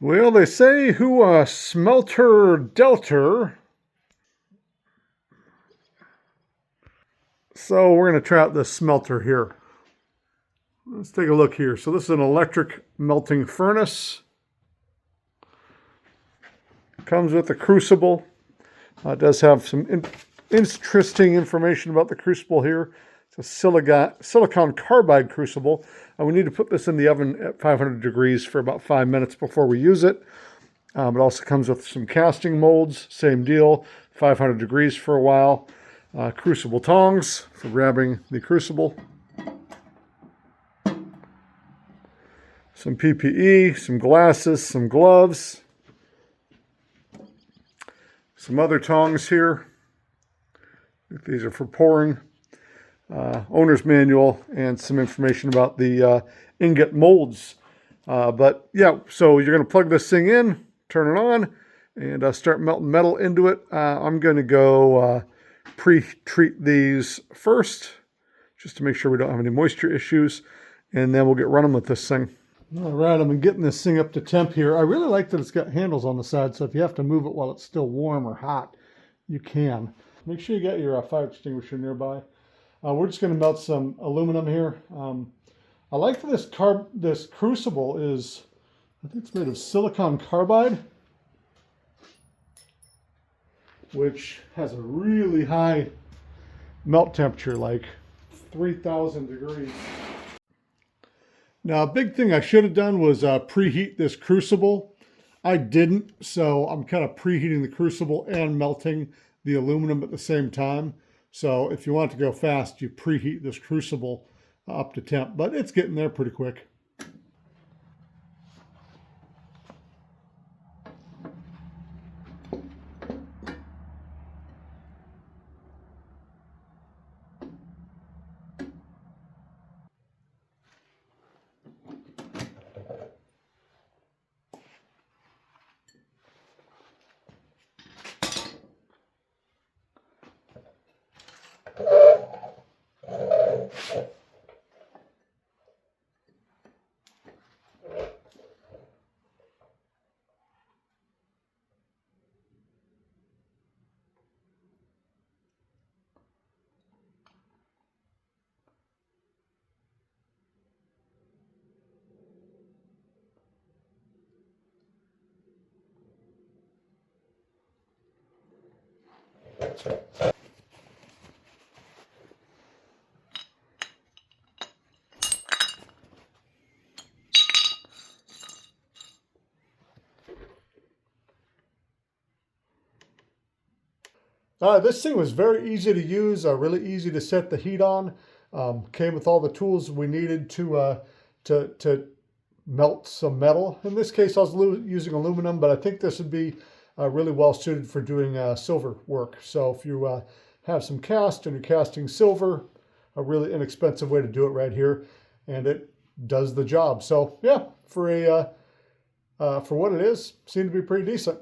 Well, they say who a smelter delter. So we're going to try out this smelter here. Let's take a look here. So this is an electric melting furnace. Comes with a crucible. It does have some interesting information about the crucible here. It's a silicon carbide crucible. We need to put this in the oven at 500 degrees for about 5 minutes before we use it. It also comes with some casting molds, same deal, 500 degrees for a while. Crucible tongs for grabbing the crucible. Some PPE, some glasses, some gloves. Some other tongs here. These are for pouring. Owner's manual and some information about the ingot molds. But yeah, so you're going to plug this thing in, turn it on, and start melting metal into it. I'm going to go pre-treat these first, just to make sure we don't have any moisture issues, and then we'll get running with this thing. All right, I'm getting this thing up to temp here. I really like that it's got handles on the side, so if you have to move it while it's still warm or hot, you can. Make sure you got your fire extinguisher nearby. We're just going to melt some aluminum here. I like that this crucible is, I think it's made of silicon carbide, which has a really high melt temperature, like 3,000 degrees. Now, a big thing I should have done was preheat this crucible. I didn't, so I'm kind of preheating the crucible and melting the aluminum at the same time. So if you want to go fast, you preheat this crucible up to temp, but it's getting there pretty quick. This thing was very easy to use, really easy to set the heat on. Came with all the tools we needed to melt some metal. In this case, I was using aluminum, but I think this would be really well suited for doing silver work. So if you have some cast and you're casting silver, a really inexpensive way to do it right here, and it does the job. So yeah, for what it is, seemed to be pretty decent.